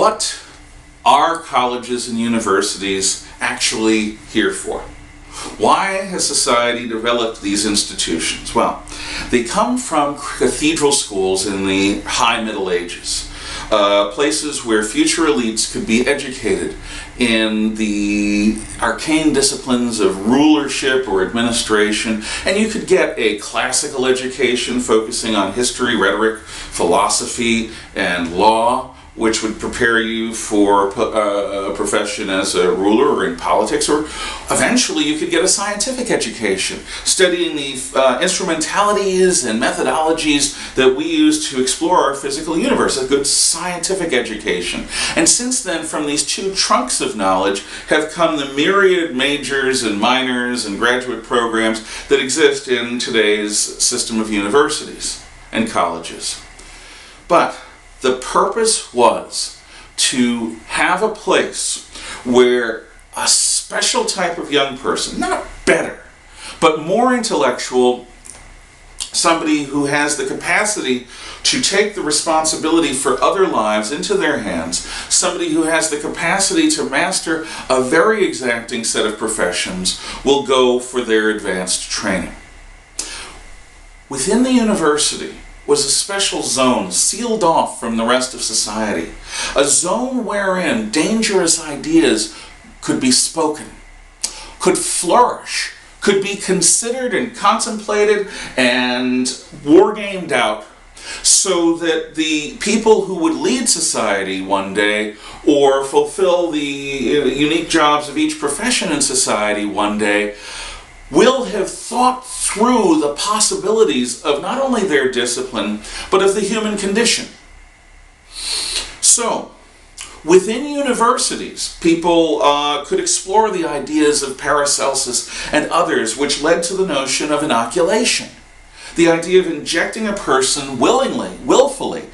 what are colleges and universities actually here for? Why has society developed these institutions? Well, they come from cathedral schools in the high Middle Ages, places where future elites could be educated in the arcane disciplines of rulership or administration, and you could get a classical education focusing on history, rhetoric, philosophy, and law, which would prepare you for a profession as a ruler or in politics, or eventually you could get a scientific education, studying the instrumentalities and methodologies that we use to explore our physical universe, a good scientific education. And since then, from these two trunks of knowledge have come the myriad majors and minors and graduate programs that exist in today's system of universities and colleges. But the purpose was to have a place where a special type of young person, not better, but more intellectual, somebody who has the capacity to take the responsibility for other lives into their hands, somebody who has the capacity to master a very exacting set of professions, will go for their advanced training. Within the university was a special zone sealed off from the rest of society, a zone wherein dangerous ideas could be spoken, could flourish, could be considered and contemplated and wargamed out, so that the people who would lead society one day or fulfill the unique jobs of each profession in society one day will have thought through the possibilities of not only their discipline, but of the human condition. So, within universities, people could explore the ideas of Paracelsus and others, which led to the notion of inoculation. The idea of injecting a person willfully,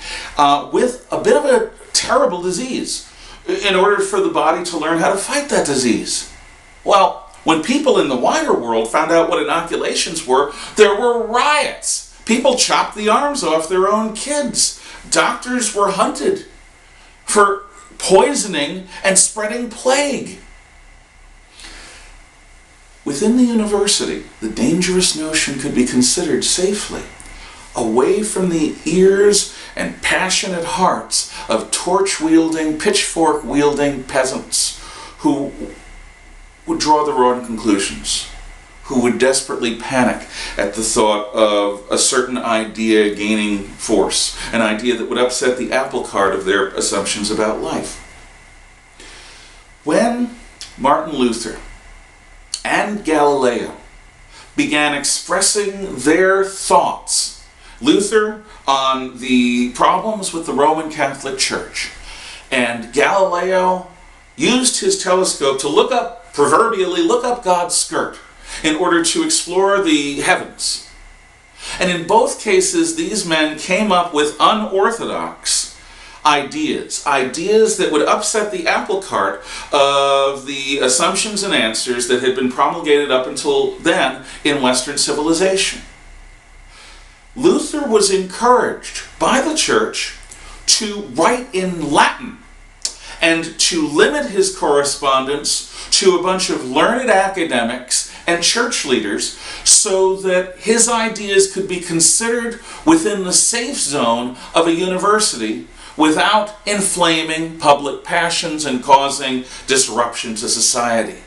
with a bit of a terrible disease, in order for the body to learn how to fight that disease. Well, when people in the wider world found out what inoculations were, there were riots. People chopped the arms off their own kids. Doctors were hunted for poisoning and spreading plague. Within the university, the dangerous notion could be considered safely, away from the ears and passionate hearts of torch-wielding, pitchfork-wielding peasants who would draw their own conclusions, who would desperately panic at the thought of a certain idea gaining force, an idea that would upset the apple cart of their assumptions about life. When Martin Luther and Galileo began expressing their thoughts, Luther on the problems with the Roman Catholic Church, and Galileo used his telescope to proverbially look up God's skirt in order to explore the heavens. And in both cases, these men came up with unorthodox ideas that would upset the apple cart of the assumptions and answers that had been promulgated up until then in Western civilization. Luther was encouraged by the church to write in Latin and to limit his correspondence to a bunch of learned academics and church leaders so that his ideas could be considered within the safe zone of a university without inflaming public passions and causing disruption to society.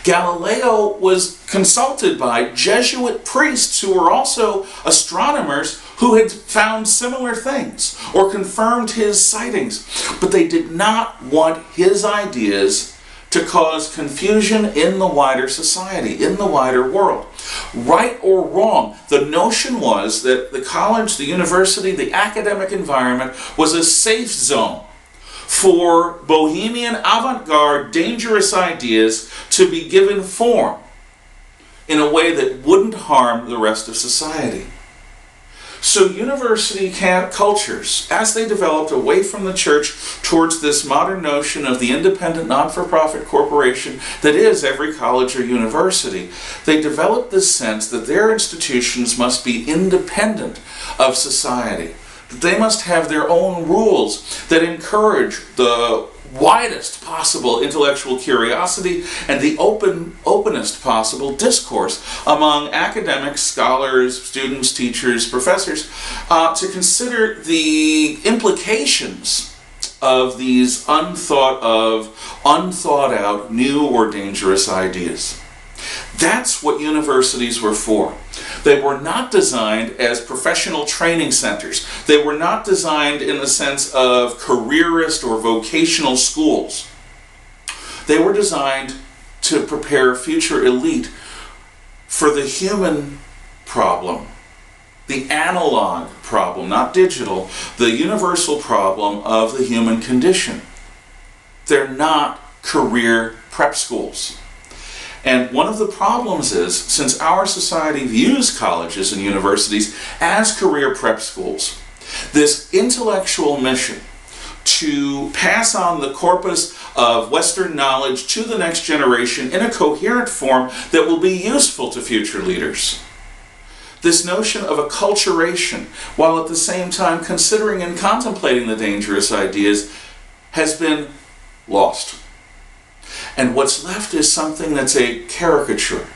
Galileo was consulted by Jesuit priests who were also astronomers who had found similar things or confirmed his sightings, but they did not want his ideas to cause confusion in the wider society, in the wider world. Right or wrong, the notion was that the college, the university, the academic environment was a safe zone for bohemian, avant-garde, dangerous ideas to be given form in a way that wouldn't harm the rest of society. So university cultures, as they developed away from the church towards this modern notion of the independent not-for-profit corporation that is every college or university, they developed this sense that their institutions must be independent of society, They must have their own rules that encourage the widest possible intellectual curiosity and the openest possible discourse among academics, scholars, students, teachers, professors, to consider the implications of these unthought out, new or dangerous ideas. That's what universities were for. They were not designed as professional training centers. They were not designed in the sense of careerist or vocational schools. They were designed to prepare future elite for the human problem, the analog problem, not digital, the universal problem of the human condition. They're not career prep schools. And one of the problems is, since our society views colleges and universities as career prep schools, this intellectual mission to pass on the corpus of Western knowledge to the next generation in a coherent form that will be useful to future leaders. This notion of acculturation, while at the same time considering and contemplating the dangerous ideas, has been lost. And what's left is something that's a caricature.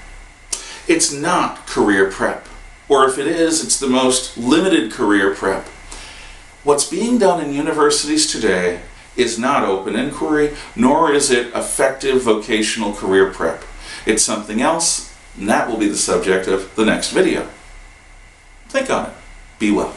It's not career prep. Or if it is, it's the most limited career prep. What's being done in universities today is not open inquiry, nor is it effective vocational career prep. It's something else, and that will be the subject of the next video. Think on it. Be well.